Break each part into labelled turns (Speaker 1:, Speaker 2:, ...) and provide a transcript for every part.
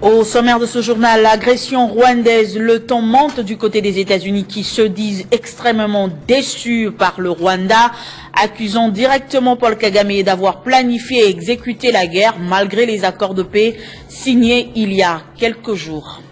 Speaker 1: Au sommaire de ce journal, l'agression rwandaise, le ton monte du côté des États-Unis qui se disent extrêmement déçus par le Rwanda, accusant directement Paul Kagame d'avoir planifié et exécuté la guerre malgré les accords de paix signés il y a quelques jours.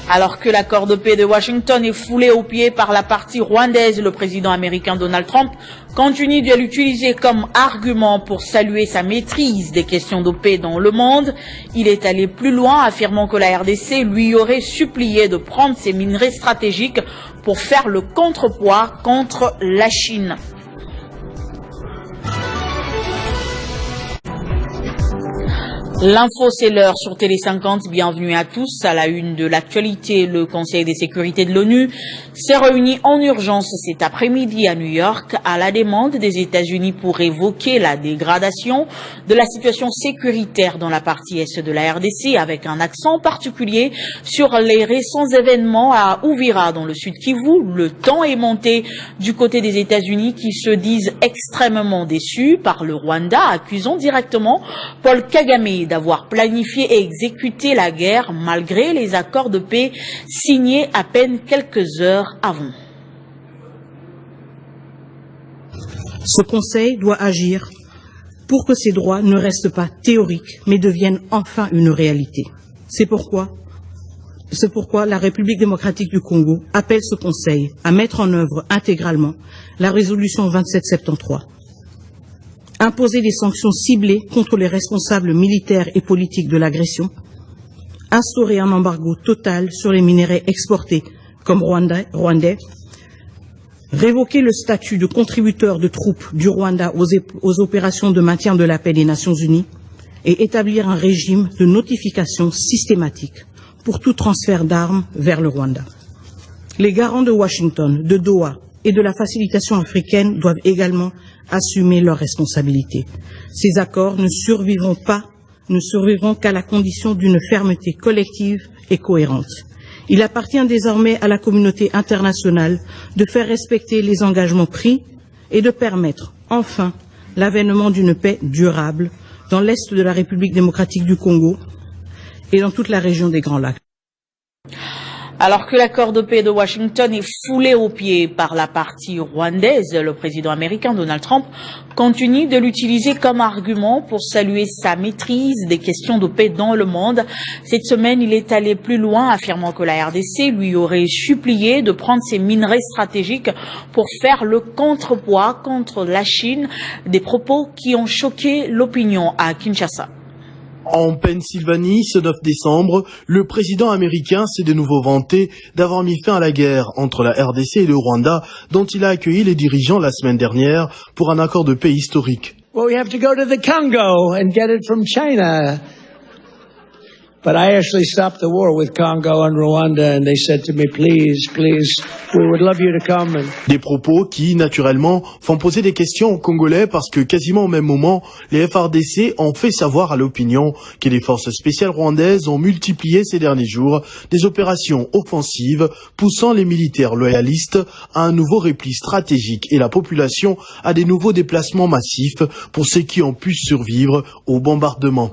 Speaker 1: Alors que l'accord de paix de Washington est foulé aux pieds par la partie rwandaise, le président américain Donald Trump continue de l'utiliser comme argument pour saluer sa maîtrise des questions de paix dans le monde. Il est allé plus loin, affirmant que la RDC lui aurait supplié de prendre ses minerais stratégiques pour faire le contrepoids contre la Chine. L'info, c'est l'heure sur Télé 50. Bienvenue à tous. À la une de l'actualité, le Conseil de sécurité de l'ONU s'est réuni en urgence cet après-midi à New York à la demande des États-Unis pour évoquer la dégradation de la situation sécuritaire dans la partie est de la RDC avec un accent particulier sur les récents événements à Uvira dans le sud Kivu. Le temps est monté du côté des États-Unis qui se disent extrêmement déçus par le Rwanda, accusant directement Paul Kagame d'avoir planifié et exécuté la guerre malgré les accords de paix signés à peine quelques heures avant.
Speaker 2: Ce Conseil doit agir pour que ces droits ne restent pas théoriques, mais deviennent enfin une réalité. C'est pourquoi la République démocratique du Congo appelle ce Conseil à mettre en œuvre intégralement la résolution 2773. Imposer des sanctions ciblées contre les responsables militaires et politiques de l'agression, instaurer un embargo total sur les minerais exportés comme rwandais, révoquer le statut de contributeur de troupes du Rwanda aux opérations de maintien de la paix des Nations Unies et établir un régime de notification systématique pour tout transfert d'armes vers le Rwanda. Les garants de Washington, de Doha et de la facilitation africaine doivent également assumer leurs responsabilités. Ces accords ne survivront qu'à la condition d'une fermeté collective et cohérente. Il appartient désormais à la communauté internationale de faire respecter les engagements pris et de permettre enfin l'avènement d'une paix durable dans l'est de la République démocratique du Congo et dans toute la région des Grands Lacs.
Speaker 1: Alors que l'accord de paix de Washington est foulé aux pieds par la partie rwandaise, le président américain Donald Trump continue de l'utiliser comme argument pour saluer sa maîtrise des questions de paix dans le monde. Cette semaine, il est allé plus loin, affirmant que la RDC lui aurait supplié de prendre ses minerais stratégiques pour faire le contrepoids contre la Chine, des propos qui ont choqué l'opinion à Kinshasa.
Speaker 3: En Pennsylvanie, ce 9 décembre, le président américain s'est de nouveau vanté d'avoir mis fin à la guerre entre la RDC et le Rwanda, dont il a accueilli les dirigeants la semaine dernière pour un accord de paix historique.
Speaker 4: Well, we have to go to the Congo and get it from China. But I actually stopped the war with Congo and Rwanda, and they said to me, please, we would love you to come.
Speaker 3: Des propos qui, naturellement, font poser des questions aux Congolais parce que quasiment au même moment, les FARDC ont fait savoir à l'opinion que les forces spéciales rwandaises ont multiplié ces derniers jours des opérations offensives poussant les militaires loyalistes à un nouveau repli stratégique et la population à des nouveaux déplacements massifs pour ceux qui ont pu survivre au bombardement.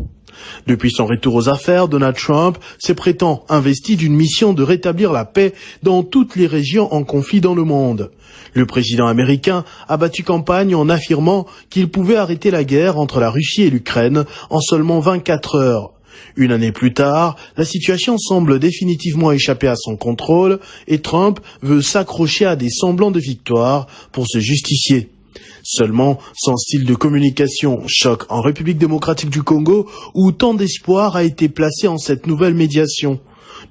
Speaker 3: Depuis son retour aux affaires, Donald Trump s'est prétend investi d'une mission de rétablir la paix dans toutes les régions en conflit dans le monde. Le président américain a battu campagne en affirmant qu'il pouvait arrêter la guerre entre la Russie et l'Ukraine en seulement 24 heures. Une année plus tard, la situation semble définitivement échapper à son contrôle et Trump veut s'accrocher à des semblants de victoire pour se justifier. Seulement, son style de communication choque en République démocratique du Congo où tant d'espoir a été placé en cette nouvelle médiation.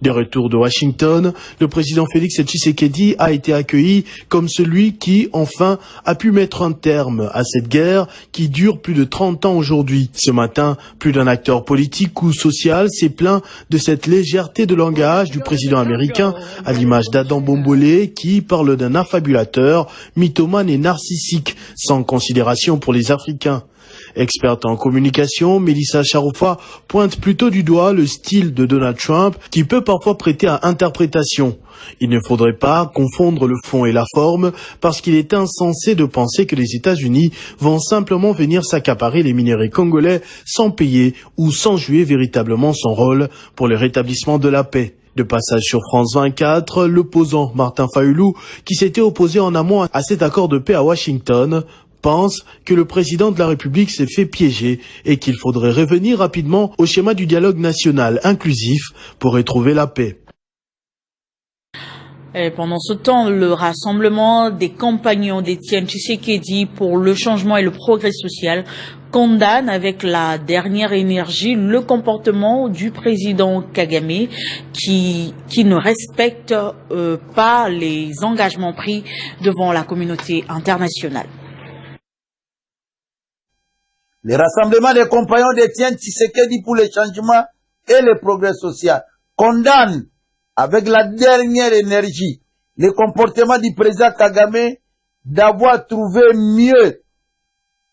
Speaker 3: De retour de Washington, le président Félix Tshisekedi a été accueilli comme celui qui, enfin, a pu mettre un terme à cette guerre qui dure plus de 30 ans aujourd'hui. Ce matin, plus d'un acteur politique ou social s'est plaint de cette légèreté de langage du président américain, à l'image d'Adam Bombolé qui parle d'un affabulateur, mythomane et narcissique, sans considération pour les Africains. Experte en communication, Mélissa Charoufa pointe plutôt du doigt le style de Donald Trump qui peut parfois prêter à interprétation. Il ne faudrait pas confondre le fond et la forme parce qu'il est insensé de penser que les États-Unis vont simplement venir s'accaparer les minerais congolais sans payer ou sans jouer véritablement son rôle pour le rétablissement de la paix. De passage sur France 24, l'opposant Martin Fayulu, qui s'était opposé en amont à cet accord de paix à Washington, pense que le président de la République s'est fait piéger et qu'il faudrait revenir rapidement au schéma du dialogue national inclusif pour retrouver la paix.
Speaker 1: Et pendant ce temps, le rassemblement des compagnons d'Étienne Tshisekedi pour le changement et le progrès social condamne avec la dernière énergie le comportement du président Kagame qui ne respecte pas les engagements pris devant la communauté internationale.
Speaker 5: Le rassemblement des compagnons d'Étienne Tshisekedi pour le changement et le progrès social condamne avec la dernière énergie le comportement du président Kagame d'avoir trouvé mieux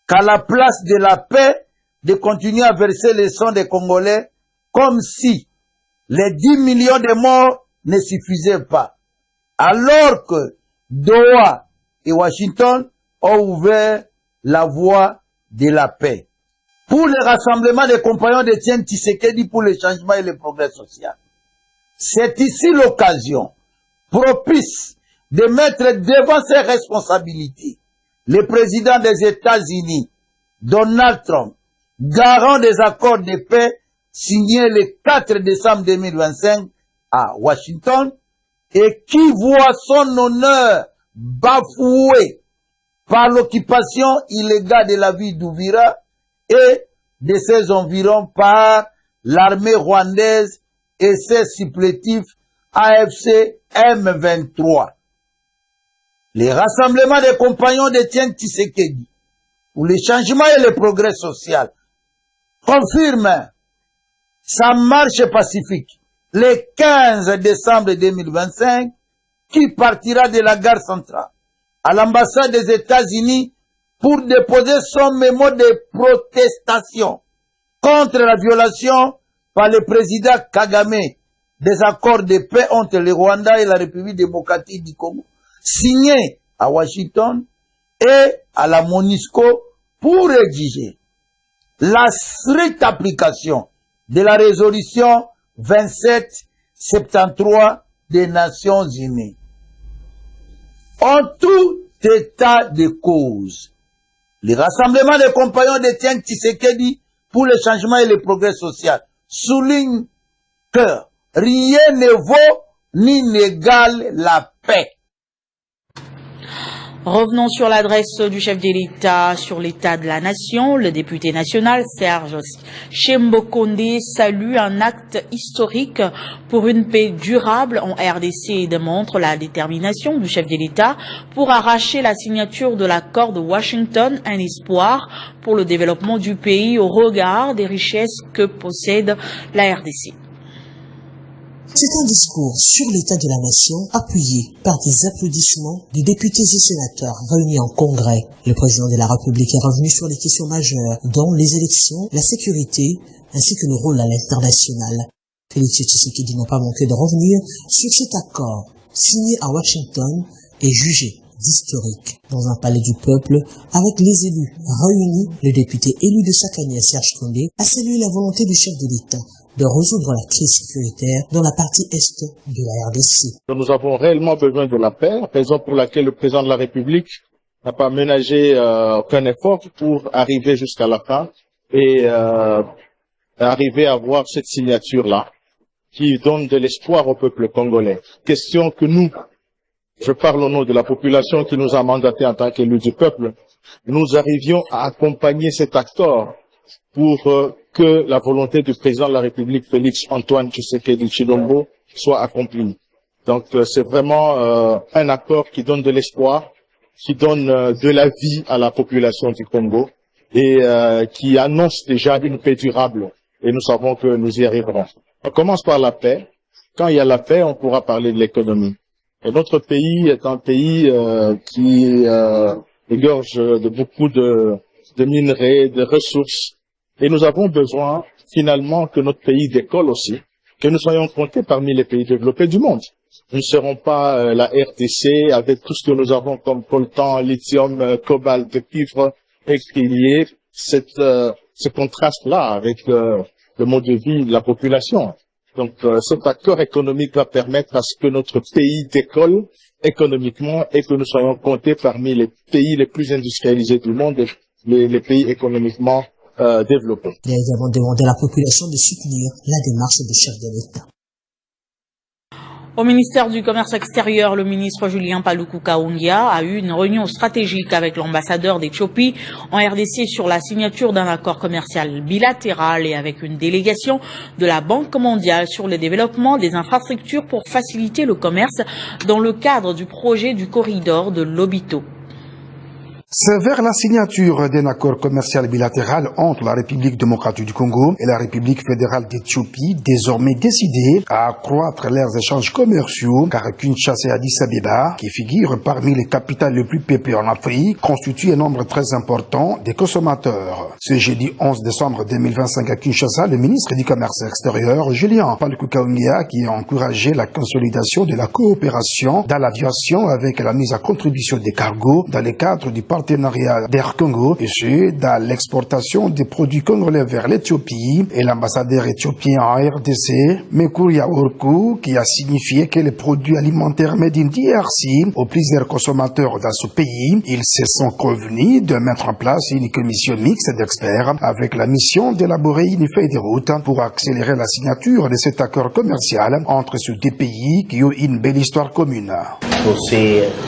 Speaker 5: qu'à la place de la paix de continuer à verser les sangs des Congolais comme si les 10 millions de morts ne suffisaient pas. Alors que Doha et Washington ont ouvert la voie de la paix. Pour le rassemblement des compagnons d'Étienne Tshisekedi pour le changement et le progrès social, c'est ici l'occasion propice de mettre devant ses responsabilités le président des États-Unis, Donald Trump, garant des accords de paix signés le 4 décembre 2025 à Washington et qui voit son honneur bafoué par l'occupation illégale de la ville d'Uvira et de ses environs par l'armée rwandaise et ses supplétifs AFC M23. Les rassemblements des compagnons d'Étienne Tshisekedi pour le changement et le progrès social confirment sa marche pacifique le 15 décembre 2025 qui partira de la gare centrale à l'ambassade des États-Unis pour déposer son mémo de protestation contre la violation par le président Kagame des accords de paix entre le Rwanda et la République démocratique du Congo, signés à Washington et à la MONUSCO pour exiger la stricte application de la résolution 2773 des Nations Unies. En tout état de cause, le rassemblement des compagnons d'Étienne Tshisekedi pour le changement et le progrès social souligne que rien ne vaut ni n'égale la paix.
Speaker 1: Revenons sur l'adresse du chef de l'État sur l'état de la nation. Le député national Serge Tshembo-Kondé salue un acte historique pour une paix durable en RDC et démontre la détermination du chef de l'État pour arracher la signature de l'accord de Washington, un espoir pour le développement du pays au regard des richesses que possède la RDC.
Speaker 6: C'est un discours sur l'état de la nation appuyé par des applaudissements des députés et sénateurs réunis en congrès. Le président de la République est revenu sur les questions majeures dont les élections, la sécurité ainsi que le rôle à l'international. Félix Tshisekedi n'a pas manqué de revenir sur cet accord signé à Washington et jugé d'historique. Dans un palais du peuple, avec les élus réunis, le député élu de Sakania, Serge Kondé, a salué la volonté du chef de l'État de résoudre la crise sécuritaire dans la partie est de la RDC.
Speaker 7: Nous avons réellement besoin de la paix, raison pour laquelle le président de la République n'a pas ménagé aucun effort pour arriver jusqu'à la fin et arriver à avoir cette signature-là qui donne de l'espoir au peuple congolais. Question que nous, je parle au nom de la population qui nous a mandatés en tant qu'élus du peuple, nous arrivions à accompagner cet accord pour que la volonté du président de la République, Félix Antoine Tshisekedi Tshilombo, soit accomplie. Donc c'est vraiment un accord qui donne de l'espoir, qui donne de la vie à la population du Congo et qui annonce déjà une paix durable. Et nous savons que nous y arriverons. On commence par la paix. Quand il y a la paix, on pourra parler de l'économie. Et notre pays est un pays qui égorge de beaucoup de de minerais, de ressources. Et nous avons besoin, finalement, que notre pays décolle aussi, que nous soyons comptés parmi les pays développés du monde. Nous ne serons pas la RDC avec tout ce que nous avons comme coltan, lithium, cobalt, cuivre, et qu'il y ait ce contraste-là avec le mode de vie de la population. Donc cet accord économique va permettre à ce que notre pays décolle économiquement et que nous soyons comptés parmi les pays les plus industrialisés du monde, les pays économiquement développés.
Speaker 6: Il a également demandé à la population de soutenir la démarche du chef de l'État.
Speaker 1: Au ministère du Commerce extérieur, le ministre Julien Paluku Kaongia a eu une réunion stratégique avec l'ambassadeur d'Éthiopie en RDC sur la signature d'un accord commercial bilatéral et avec une délégation de la Banque mondiale sur le développement des infrastructures pour faciliter le commerce dans le cadre du projet du corridor de Lobito.
Speaker 8: C'est vers la signature d'un accord commercial bilatéral entre la République démocratique du Congo et la République fédérale d'Éthiopie, désormais décidée à accroître leurs échanges commerciaux, car Kinshasa et Addis Abeba, qui figurent parmi les capitales les plus peuplées en Afrique, constituent un nombre très important des consommateurs. Ce jeudi 11 décembre 2025 à Kinshasa, le ministre du Commerce extérieur, Julien Paluku Kaongia, qui a encouragé la consolidation de la coopération dans l'aviation avec la mise à contribution des cargos dans le cadre du partenariat d'Air Congo, et ce, dans l'exportation des produits congolais vers l'Éthiopie, et l'ambassadeur éthiopien en RDC, Mekuria Orku, qui a signifié que les produits alimentaires made in DRC aux plusieurs consommateurs dans ce pays, ils se sont convenus de mettre en place une commission mixte d'experts avec la mission d'élaborer une feuille de route pour accélérer la signature de cet accord commercial entre ces deux pays qui ont une belle histoire commune.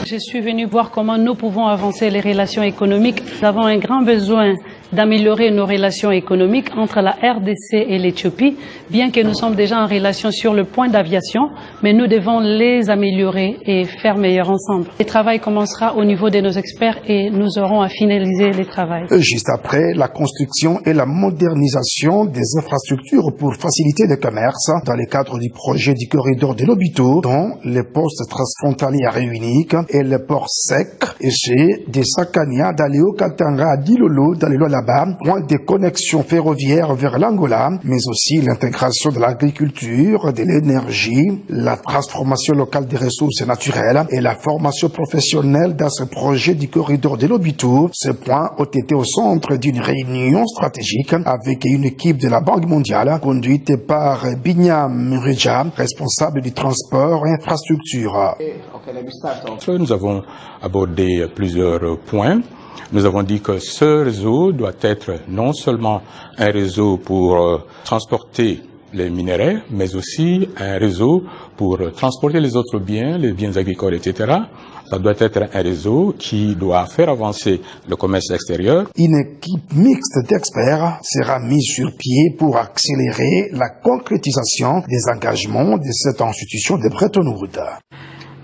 Speaker 9: Je suis venu voir comment nous pouvons avancer les relations économiques. Nous avons un grand besoin d'améliorer nos relations économiques entre la RDC et l'Éthiopie, bien que nous sommes déjà en relation sur le point d'aviation, mais nous devons les améliorer et faire meilleur ensemble. Le travail commencera au niveau de nos experts et nous aurons à finaliser les travaux.
Speaker 8: Juste après, la construction et la modernisation des infrastructures pour faciliter le commerce dans le cadre du projet du corridor de Lobito, dont les postes transfrontaliers réuniques et le port sec, et c'est de Sakania d'Aléo Katanga à Dilolo dans le Lualaba, point de connexion ferroviaire vers l'Angola, mais aussi l'intégration de l'agriculture, de l'énergie, la transformation locale des ressources naturelles et la formation professionnelle dans ce projet du corridor de Lobito. Ces points ont été au centre d'une réunion stratégique avec une équipe de la Banque mondiale conduite par Binyam Reja, responsable du transport et infrastructure.
Speaker 10: Nous avons abordé plusieurs points. Nous avons dit que ce réseau doit être non seulement un réseau pour transporter les minerais, mais aussi un réseau pour transporter les autres biens, les biens agricoles, etc. Ça doit être un réseau qui doit faire avancer le commerce extérieur.
Speaker 8: Une équipe mixte d'experts sera mise sur pied pour accélérer la concrétisation des engagements de cette institution de Bretton Woods.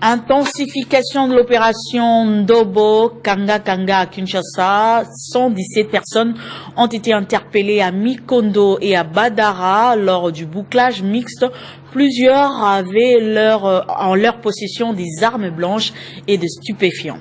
Speaker 1: Intensification de l'opération Ndobo Kanga Kanga à Kinshasa. 117 personnes ont été interpellées à Mikondo et à Badara lors du bouclage mixte. Plusieurs avaient en leur possession des armes blanches et de stupéfiants.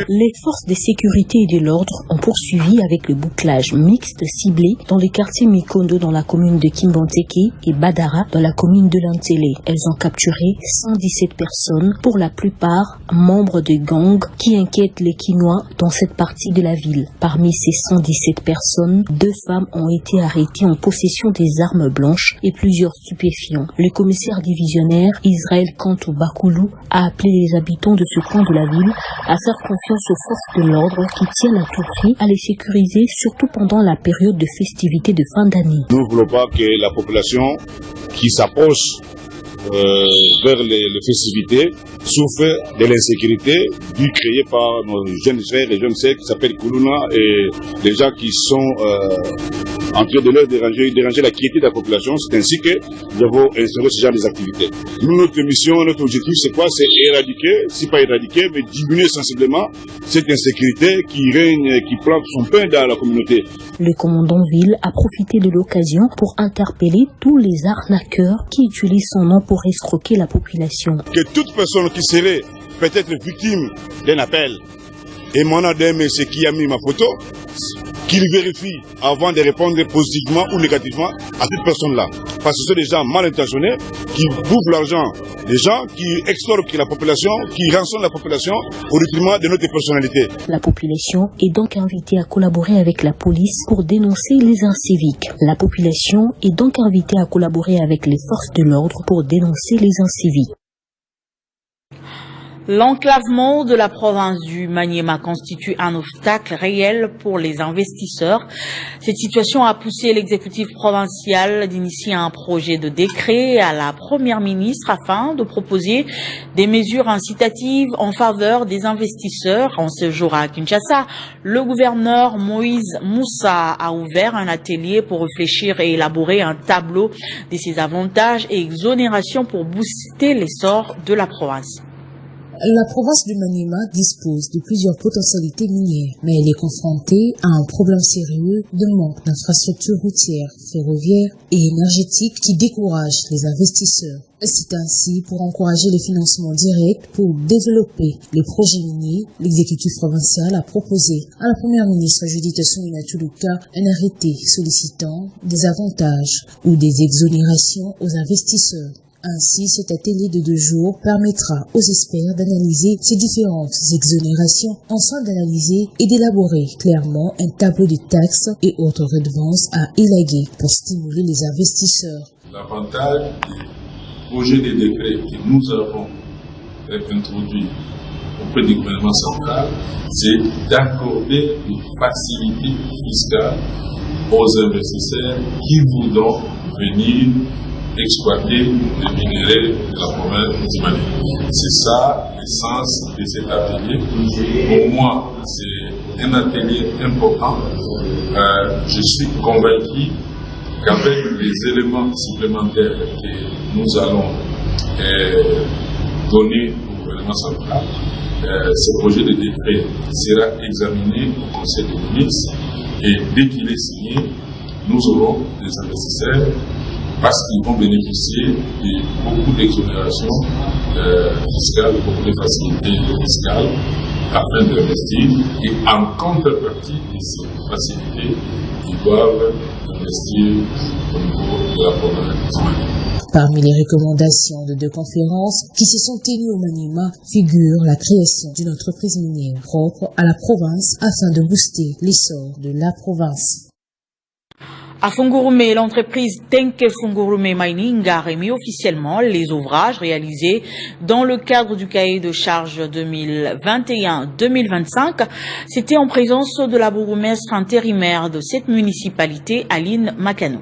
Speaker 11: Les forces de sécurité et de l'ordre ont poursuivi avec le bouclage mixte ciblé dans les quartiers Mikondo dans la commune de Kimbanteke et Badara dans la commune de Lantele. Elles ont capturé 117 personnes, pour la plupart membres de gangs qui inquiètent les Kinois dans cette partie de la ville. Parmi ces 117 personnes, 2 femmes ont été arrêtées en possession des armes blanches et plusieurs stupéfiants. Le commissaire divisionnaire Israël Kantou Bakoulou a appelé les habitants de ce coin de la ville à faire confiance aux forces de l'ordre qui tiennent à tout prix à les sécuriser, surtout pendant la période de festivités de fin d'année.
Speaker 12: Nous ne voulons pas que la population qui s'approche vers les festivités souffre de l'insécurité due créée par nos jeunes frères et jeunes sœurs qui s'appellent Koulouna et les gens qui sont en train de leur déranger la quiétude de la population. C'est ainsi que nous avons instauré ce genre d'activités. Nous, notre mission, notre objectif, c'est quoi? C'est éradiquer, si pas éradiquer, mais diminuer sensiblement cette insécurité qui règne, qui plante son pain dans la communauté.
Speaker 11: Le commandant ville a profité de l'occasion pour interpeller tous les arnaqueurs qui utilisent son nom pour escroquer la population.
Speaker 12: Que toute personne qui serait peut-être victime d'un appel émanant d'un monsieur qui a mis ma photo, qu'il vérifie avant de répondre positivement ou négativement à cette personne-là. Parce que ce sont des gens mal intentionnés qui bouffent l'argent des gens, qui extorquent la population, qui rançonnent la population au détriment de notre personnalité.
Speaker 11: La population est donc invitée à collaborer avec la police pour dénoncer les inciviques. La population est donc invitée à collaborer avec les forces de l'ordre pour dénoncer les inciviques.
Speaker 1: L'enclavement de la province du Maniema constitue un obstacle réel pour les investisseurs. Cette situation a poussé l'exécutif provincial d'initier un projet de décret à la première ministre afin de proposer des mesures incitatives en faveur des investisseurs. En ce jour à Kinshasa, le gouverneur Moïse Moussa a ouvert un atelier pour réfléchir et élaborer un tableau de ses avantages et exonérations pour booster l'essor de la province.
Speaker 6: La province du Maniema dispose de plusieurs potentialités minières, mais elle est confrontée à un problème sérieux de manque d'infrastructures routières, ferroviaires et énergétiques qui découragent les investisseurs. C'est ainsi, pour encourager les financements directs pour développer les projets miniers, l'exécutif provincial a proposé à la première ministre Judith Suminwa Tshilombo un arrêté sollicitant des avantages ou des exonérations aux investisseurs. Ainsi, cet atelier de 2 jours permettra aux experts d'analyser ces différentes exonérations, enfin d'analyser et d'élaborer clairement un tableau de taxes et autres redevances à élaguer pour stimuler les investisseurs.
Speaker 13: L'avantage du projet de décret que nous avons introduit auprès du gouvernement central, c'est d'accorder une facilité fiscale aux investisseurs qui voudront venir exploiter les minerais de la province du Mali. C'est ça l'essence de cet atelier. Pour moi, c'est un atelier important. Je suis convaincu qu'avec les éléments supplémentaires que nous allons donner au gouvernement central, ce projet de décret sera examiné au Conseil des ministres et dès qu'il est signé, nous aurons des investisseurs parce qu'ils vont bénéficier de beaucoup d'exonérations fiscales, beaucoup de facilités fiscales afin d'investir. Et en contrepartie de ces facilités, ils doivent investir au niveau de la province du Mali.
Speaker 6: Parmi les recommandations de 2 conférences qui se sont tenues au Maniema figure la création d'une entreprise minière propre à la province afin de booster l'essor de la province.
Speaker 1: À Fungurume, l'entreprise Tenke Fungurume Mining a remis officiellement les ouvrages réalisés dans le cadre du cahier de charges 2021-2025. C'était en présence de la bourgmestre intérimaire de cette municipalité, Aline Makano.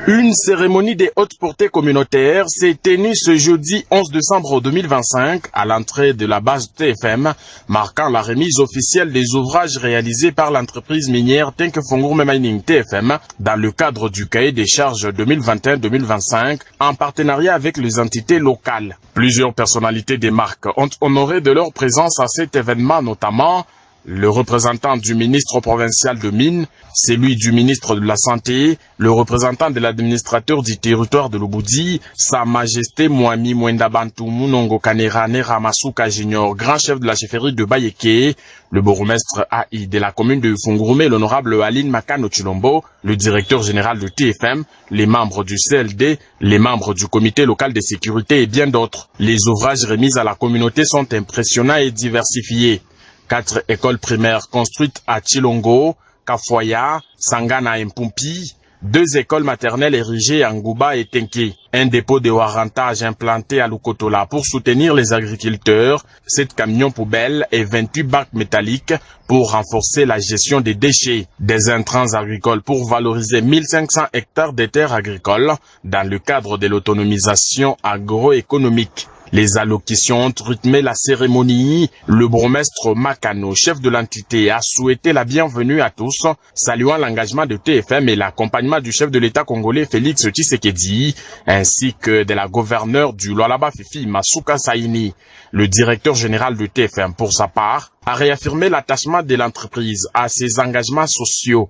Speaker 14: Une cérémonie des hautes portées communautaires s'est tenue ce jeudi 11 décembre 2025 à l'entrée de la base TFM, marquant la remise officielle des ouvrages réalisés par l'entreprise minière Tenke Fungurume Mining TFM dans le cadre du cahier des charges 2021-2025 en partenariat avec les entités locales. Plusieurs personnalités des marques ont honoré de leur présence à cet événement, notamment le représentant du ministre provincial de Mines, celui du ministre de la Santé, le représentant de l'administrateur du territoire de l'Oboudi, Sa Majesté Mwami Mwenda Bantu Munongo Kanerane Ramasuka Junior, grand chef de la chefferie de Bayeke, le bourgmestre AI de la commune de Fungurume, l'honorable Aline Makano Tshilombo, le directeur général de TFM, les membres du CLD, les membres du comité local de sécurité et bien d'autres. Les ouvrages remis à la communauté sont impressionnants et diversifiés. 4 écoles primaires construites à Chilongo, Kafoya, Sangana et Mpumpi, 2 écoles maternelles érigées à Ngouba et Tenke, un dépôt de warrantage implanté à Lukotola pour soutenir les agriculteurs, 7 camions poubelles et 28 bacs métalliques pour renforcer la gestion des déchets, des intrants agricoles pour valoriser 1500 hectares de terres agricoles dans le cadre de l'autonomisation agroéconomique. Les allocutions ont rythmé la cérémonie. Le bourgmestre Makano, chef de l'entité, a souhaité la bienvenue à tous, saluant l'engagement de TFM et l'accompagnement du chef de l'État congolais Félix Tshisekedi, ainsi que de la gouverneure du Lualaba Fifi Masuka Saini. Le directeur général de TFM, pour sa part, a réaffirmé l'attachement de l'entreprise à ses engagements sociaux.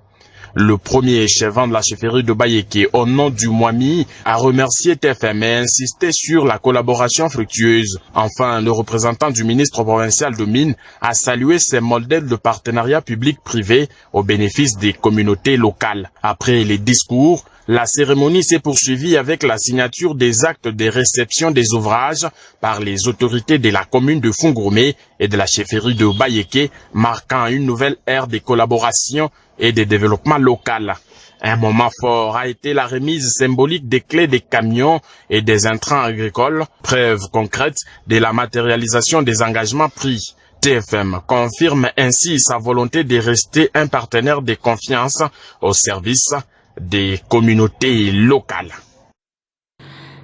Speaker 14: Le premier chef de la chefferie de Bayeke, au nom du Mwami, a remercié TFM et insisté sur la collaboration fructueuse. Enfin, le représentant du ministre provincial de Mines a salué ces modèles de partenariat public-privé au bénéfice des communautés locales. Après les discours, la cérémonie s'est poursuivie avec la signature des actes de réception des ouvrages par les autorités de la commune de Fungourmé et de la chefferie de Bayeke, marquant une nouvelle ère de collaboration et de développement local. Un moment fort a été la remise symbolique des clés des camions et des intrants agricoles, preuve concrète de la matérialisation des engagements pris. TFM confirme ainsi sa volonté de rester un partenaire de confiance au service des communautés locales.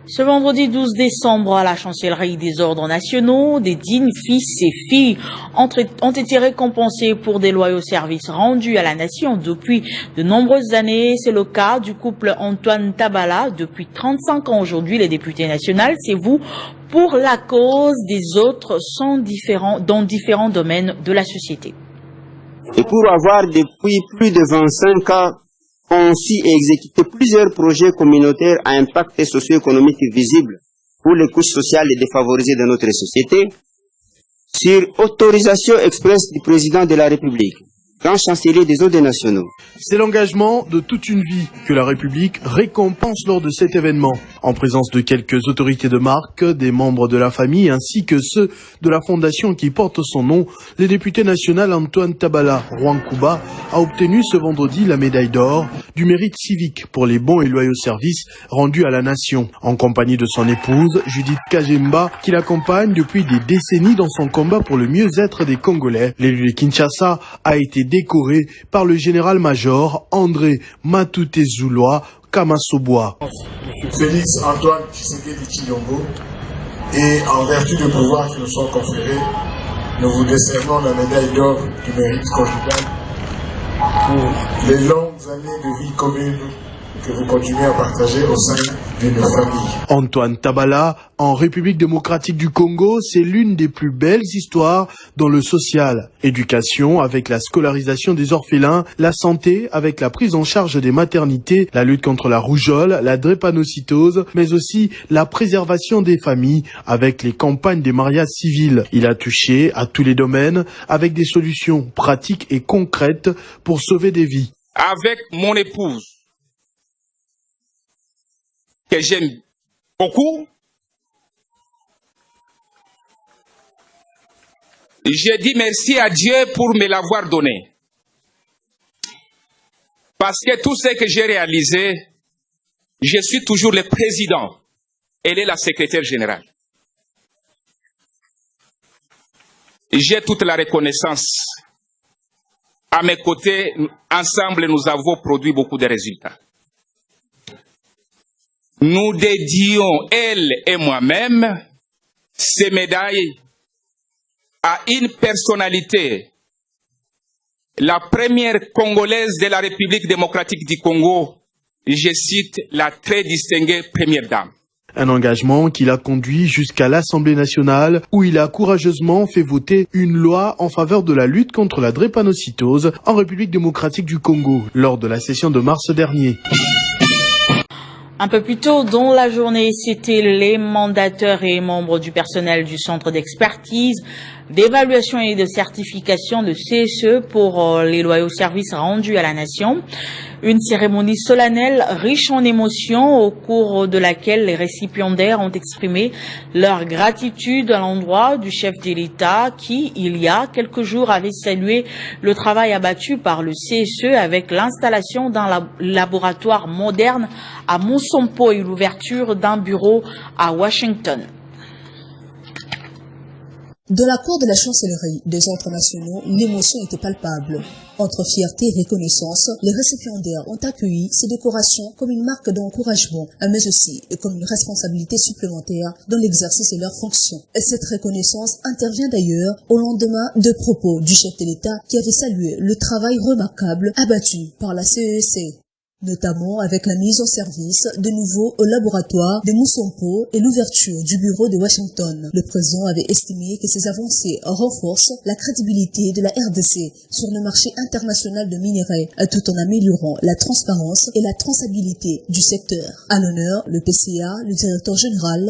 Speaker 1: Ce vendredi 12 décembre, à la chancellerie des ordres nationaux, des dignes fils et filles ont été récompensés pour des loyaux services rendus à la nation depuis de nombreuses années. C'est le cas du couple Antoine Tabala. Depuis 35 ans aujourd'hui, les députés nationaux, c'est vous, pour la cause des autres sont différents dans différents domaines de la société.
Speaker 15: Et pour avoir depuis plus de 25 ans conçu et exécuté plusieurs projets communautaires à impact socio-économique visible pour les couches sociales et défavorisées de notre société, sur autorisation expresse du président de la République, grand chancelier des ordres nationaux.
Speaker 3: C'est l'engagement de toute une vie que la République récompense lors de cet événement, en présence de quelques autorités de marque, des membres de la famille ainsi que ceux de la fondation qui porte son nom. Le député national Antoine Tabala Rwankouba a obtenu ce vendredi la médaille d'or du mérite civique pour les bons et loyaux services rendus à la nation, en compagnie de son épouse Judith Kajemba, qui l'accompagne depuis des décennies dans son combat pour le mieux-être des Congolais. L'élu de Kinshasa a été décoré par le général-major André Matutezouloa Kamasoboa.
Speaker 16: Félix Antoine Tshisekedi Tshilombo, et en vertu des pouvoirs qui nous sont conférés, nous vous décernons la médaille d'or du mérite conjugal pour les longues années de vie commune que vous continuez à partager au sein d'une famille.
Speaker 3: Antoine Tabala, en République démocratique du Congo, c'est l'une des plus belles histoires dans le social. Éducation avec la scolarisation des orphelins, la santé avec la prise en charge des maternités, la lutte contre la rougeole, la drépanocytose, mais aussi la préservation des familles avec les campagnes des mariages civils. Il a touché à tous les domaines avec des solutions pratiques et concrètes pour sauver des vies.
Speaker 17: Avec mon épouse, que j'aime beaucoup, j'ai dit merci à Dieu pour me l'avoir donné. Parce que tout ce que j'ai réalisé, je suis toujours le président. Elle est la secrétaire générale. J'ai toute la reconnaissance. À mes côtés, ensemble, nous avons produit beaucoup de résultats. Nous dédions, elle et moi-même, ces médailles à une personnalité, la première Congolaise de la République démocratique du Congo, je cite la très distinguée Première Dame.
Speaker 3: Un engagement qui l'a conduit jusqu'à l'Assemblée nationale où il a courageusement fait voter une loi en faveur de la lutte contre la drépanocytose en République démocratique du Congo lors de la session de mars dernier.
Speaker 1: Un peu plus tôt dans la journée, c'était les mandateurs et membres du personnel du centre d'expertise, d'évaluation et de certification de CSE pour les loyaux services rendus à la nation. Une cérémonie solennelle riche en émotions au cours de laquelle les récipiendaires ont exprimé leur gratitude à l'endroit du chef de l'État qui, il y a quelques jours, avait salué le travail abattu par le CSE avec l'installation d'un laboratoire moderne à Monsompo et l'ouverture d'un bureau à Washington.
Speaker 6: Dans la cour de la chancellerie des ordres nationaux, l'émotion était palpable. Entre fierté et reconnaissance, les récipiendaires ont accueilli ces décorations comme une marque d'encouragement, mais aussi comme une responsabilité supplémentaire dans l'exercice de leurs fonctions. Cette reconnaissance intervient d'ailleurs au lendemain de propos du chef de l'État qui avait salué le travail remarquable abattu par la CEC. notamment avec la mise en service de nouveaux laboratoires de Moussampo et l'ouverture du bureau de Washington. Le président avait estimé que ces avancées renforcent la crédibilité de la RDC sur le marché international de minerais, tout en améliorant la transparence et la traçabilité du secteur. À l'honneur, le PCA, le directeur général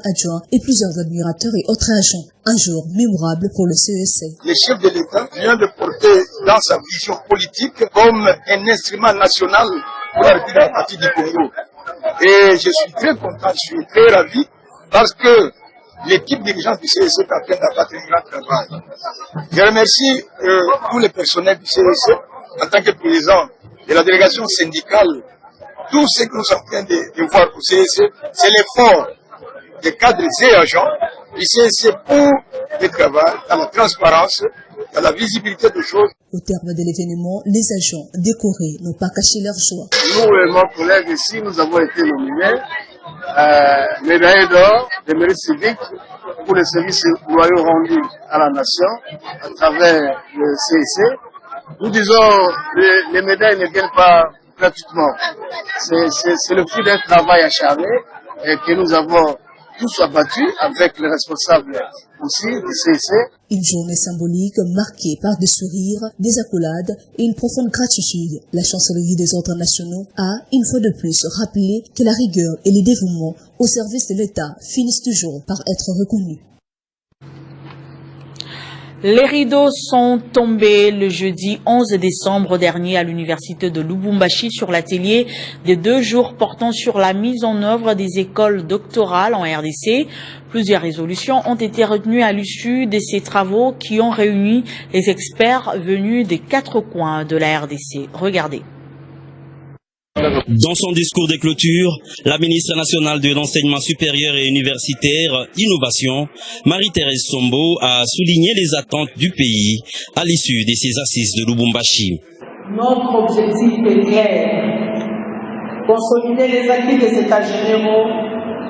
Speaker 6: adjoint et plusieurs admirateurs et autres agents. Un jour mémorable pour le CEC.
Speaker 18: Le chef de l'État vient de porter dans sa vision politique comme un instrument national pour la République démocratique du Congo. Et je suis très content, je suis très ravi parce que l'équipe dirigeante du CEC est en train d'abattre un grand travail. Je remercie tous les personnels du CEC en tant que président de la délégation syndicale. Tout ce que nous sommes en train de voir au CEC, c'est l'effort des cadres et agents du CEC pour le travail, dans la transparence, dans la visibilité des choses.
Speaker 6: Au terme de l'événement, les agents décorés n'ont pas caché leur joie.
Speaker 18: Nous et mon collègue ici, nous avons été nominés médaillés d'or des mérites civiques pour les services loyaux rendus à la nation à travers le CEC. Nous disons les médailles ne viennent pas gratuitement. C'est le fruit d'un travail acharné et que nous avons tous abattus avec les responsables aussi du CEC.
Speaker 6: Une journée symbolique marquée par des sourires, des accolades et une profonde gratitude. La chancellerie des ordres nationaux a, une fois de plus, rappelé que la rigueur et le dévouement au service de l'État finissent toujours par être reconnus.
Speaker 1: Les rideaux sont tombés le jeudi 11 décembre dernier à l'université de Lubumbashi sur l'atelier de 2 jours portant sur la mise en œuvre des écoles doctorales en RDC. Plusieurs résolutions ont été retenues à l'issue de ces travaux qui ont réuni les experts venus des 4 coins de la RDC. Regardez.
Speaker 19: Dans son discours de clôture, la ministre nationale de l'enseignement supérieur et universitaire, Innovation, Marie-Thérèse Sombo, a souligné les attentes du pays à l'issue de ces assises de Lubumbashi.
Speaker 20: Notre objectif est clair. Consolider les acquis des États généraux,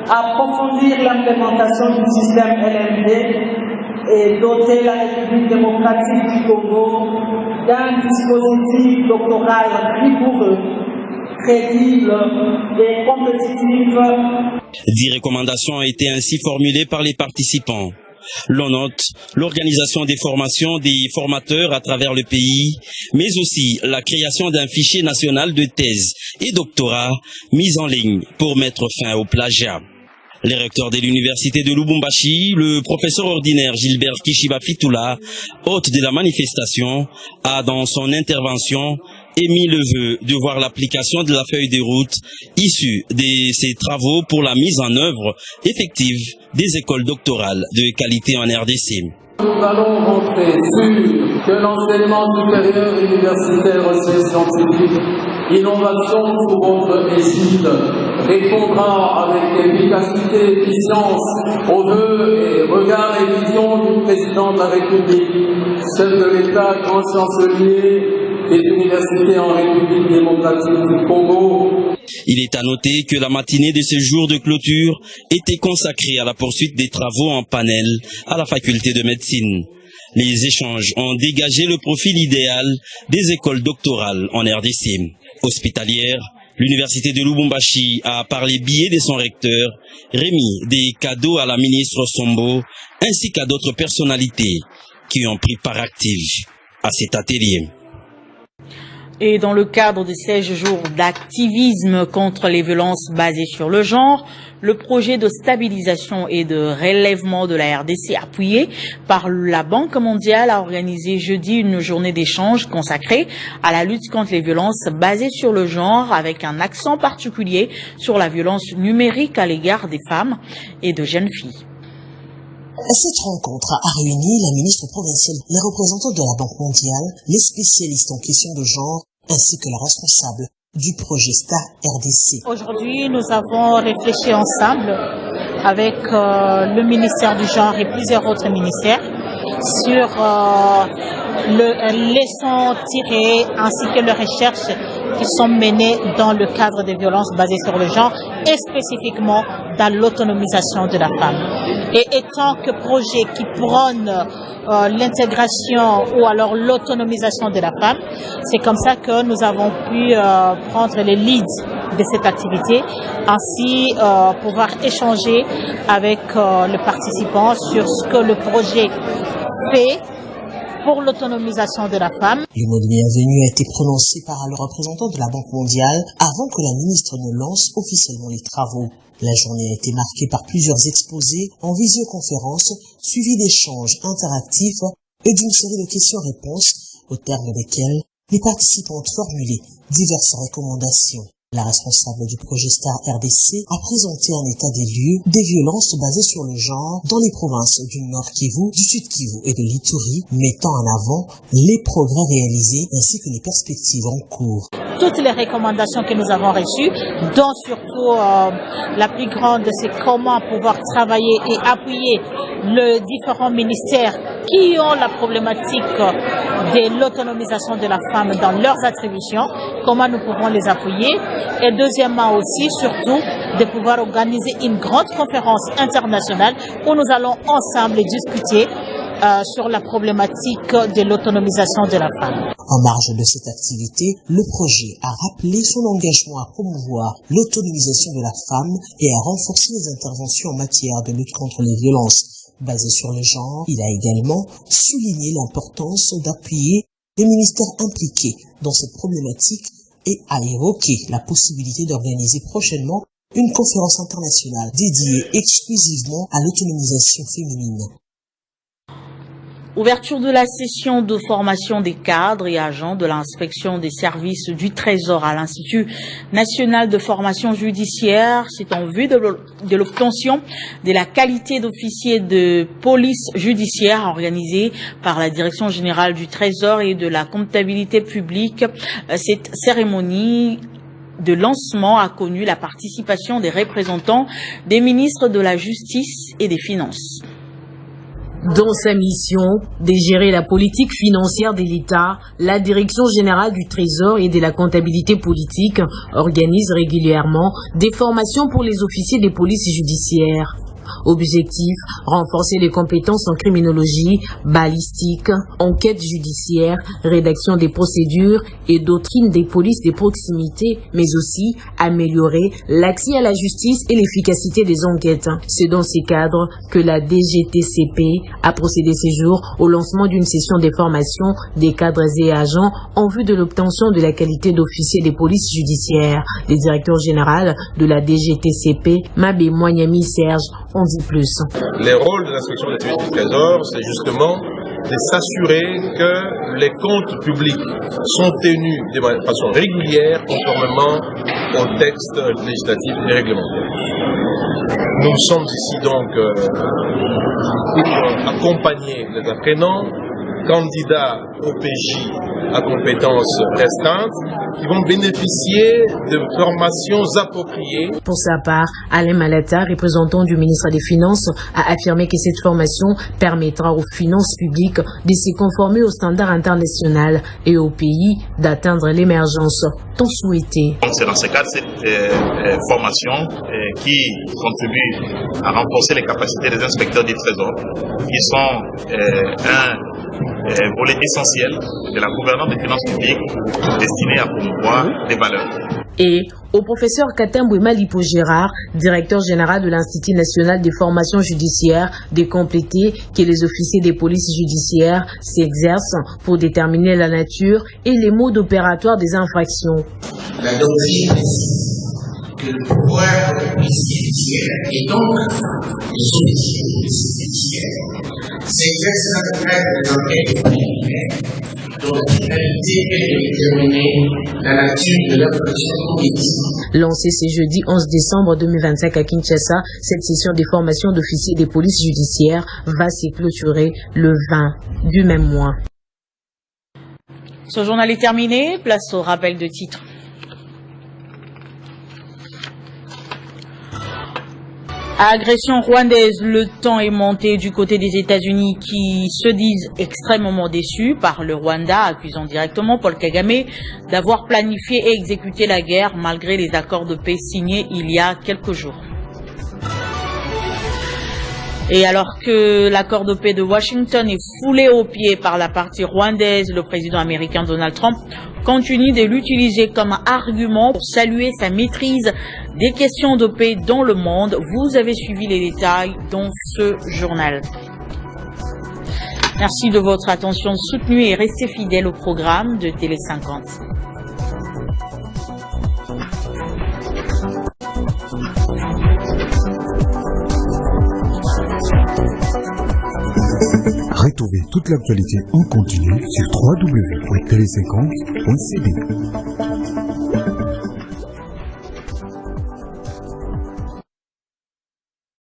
Speaker 20: approfondir l'implémentation du système LMD et doter la République démocratique du Congo d'un dispositif doctoral rigoureux, crédible et compétitive.
Speaker 19: 10 recommandations ont été ainsi formulées par les participants. L'on note l'organisation des formations des formateurs à travers le pays, mais aussi la création d'un fichier national de thèse et doctorat mis en ligne pour mettre fin au plagiat. Le recteur de l'université de Lubumbashi, le professeur ordinaire Gilbert Kishiba Fitula, hôte de la manifestation, a dans son intervention émis le vœu de voir l'application de la feuille de route issue de ces travaux pour la mise en œuvre effective des écoles doctorales de qualité en RDC.
Speaker 21: Nous allons montrer que l'enseignement supérieur universitaire et scientifique, innovation sous votre égide, répondra avec efficacité et efficience aux vœux et regards et visions du président de la République, chef de l'État, grand chancelier des universités en République démocratique du Congo.
Speaker 19: Il est à noter que la matinée de ce jour de clôture était consacrée à la poursuite des travaux en panel à la faculté de médecine. Les échanges ont dégagé le profil idéal des écoles doctorales en RDC. Hospitalière, l'université de Lubumbashi a, par les billets de son recteur, remis des cadeaux à la ministre Sombo ainsi qu'à d'autres personnalités qui ont pris part active à cet atelier.
Speaker 1: Et dans le cadre de 16 jours d'activisme contre les violences basées sur le genre, le projet de stabilisation et de relèvement de la RDC appuyé par la Banque mondiale a organisé jeudi une journée d'échange consacrée à la lutte contre les violences basées sur le genre avec un accent particulier sur la violence numérique à l'égard des femmes et de jeunes filles.
Speaker 6: Cette rencontre a réuni la ministre provinciale, les représentants de la Banque mondiale, les spécialistes en questions de genre, ainsi que la responsable du projet STAR RDC.
Speaker 22: Aujourd'hui, nous avons réfléchi ensemble avec le ministère du genre et plusieurs autres ministères sur les leçons tirées ainsi que les recherches qui sont menées dans le cadre des violences basées sur le genre et spécifiquement dans l'autonomisation de la femme. Et étant que projet qui prône l'intégration ou alors l'autonomisation de la femme, c'est comme ça que nous avons pu prendre les leads de cette activité, ainsi pouvoir échanger avec les participants sur ce que le projet fait pour l'autonomisation de la femme.
Speaker 6: Le mot de bienvenue a été prononcé par le représentant de la Banque mondiale avant que la ministre ne lance officiellement les travaux. La journée a été marquée par plusieurs exposés en visioconférence, suivis d'échanges interactifs et d'une série de questions-réponses au terme desquelles les participants ont formulé diverses recommandations. La responsable du projet STAR RDC a présenté un état des lieux des violences basées sur le genre dans les provinces du Nord Kivu, du Sud Kivu et de l'Ituri, mettant en avant les progrès réalisés ainsi que les perspectives en cours.
Speaker 22: Toutes les recommandations que nous avons reçues, dont surtout la plus grande, c'est comment pouvoir travailler et appuyer les différents ministères qui ont la problématique de l'autonomisation de la femme dans leurs attributions, comment nous pouvons les appuyer. Et deuxièmement aussi, surtout, de pouvoir organiser une grande conférence internationale où nous allons ensemble discuter sur la problématique de l'autonomisation de la femme.
Speaker 6: En marge de cette activité, le projet a rappelé son engagement à promouvoir l'autonomisation de la femme et à renforcer les interventions en matière de lutte contre les violences basées sur le genre. Il a également souligné l'importance d'appuyer les ministères impliqués dans cette problématique et a évoqué la possibilité d'organiser prochainement une conférence internationale dédiée exclusivement à l'autonomisation féminine.
Speaker 1: Ouverture de la session de formation des cadres et agents de l'inspection des services du Trésor à l'Institut national de formation judiciaire. C'est en vue de l'obtention de la qualité d'officier de police judiciaire organisée par la Direction générale du Trésor et de la comptabilité publique. Cette cérémonie de lancement a connu la participation des représentants des ministres de la Justice et des Finances.
Speaker 2: Dans sa mission de gérer la politique financière de l'État, la Direction générale du Trésor et de la comptabilité politique organise régulièrement des formations pour les officiers des polices judiciaires. Objectif, renforcer les compétences en criminologie, balistique, enquête judiciaire, rédaction des procédures et doctrine des polices de proximité, mais aussi améliorer l'accès à la justice et l'efficacité des enquêtes. C'est dans ces cadres que la DGTCP a procédé ces jours au lancement d'une session de formation des cadres et agents en vue de l'obtention de la qualité d'officier des polices judiciaires. Le directeur général de la DGTCP, Mabé Moignami Serge, on dit plus.
Speaker 4: Le rôle de l'inspection des services du Trésor, c'est justement de s'assurer que les comptes publics sont tenus de façon régulière conformément aux textes législatifs et réglementaires. Nous sommes ici donc pour accompagner les apprenants, candidats au PJ à compétences restantes, qui vont bénéficier de formations appropriées.
Speaker 2: Pour sa part, Alain Malata, représentant du ministre des Finances, a affirmé que cette formation permettra aux finances publiques de se conformer aux standards internationaux et au pays d'atteindre l'émergence tant souhaitée.
Speaker 23: C'est dans ce cadre cette formation qui contribue à renforcer les capacités des inspecteurs du Trésor, qui sont un volet essentiel de la gouvernance des finances publiques destiné à promouvoir des valeurs.
Speaker 2: Et au professeur Katambwe Malipo Gérard, directeur général de l'Institut national de formation judiciaire, de compléter que les officiers des polices judiciaires s'exercent pour déterminer la nature et les modes opératoires des infractions.
Speaker 24: La doctrine précise que le pouvoir de policier judiciaire et donc les officiers de police judiciaire s'exercent à travers des enquêtes préliminaires dont la finalité est de déterminer la nature de l'infraction commise.
Speaker 2: Lancée ce jeudi 11 décembre 2025 à Kinshasa, cette session de formation d'officiers des polices judiciaires va se clôturer le 20 du même mois.
Speaker 1: Ce journal est terminé. Place au rappel de titres. Agression rwandaise, le temps est monté du côté des États-Unis qui se disent extrêmement déçus par le Rwanda, accusant directement Paul Kagame d'avoir planifié et exécuté la guerre malgré les accords de paix signés il y a quelques jours. Et alors que l'accord de paix de Washington est foulé aux pieds par la partie rwandaise, le président américain Donald Trump continue de l'utiliser comme argument pour saluer sa maîtrise des questions de paix dans le monde. Vous avez suivi les détails dans ce journal. Merci de votre attention soutenue et restez fidèles au programme de Télé 50.
Speaker 5: Retrouvez toute l'actualité en continu sur www.tele50.cd.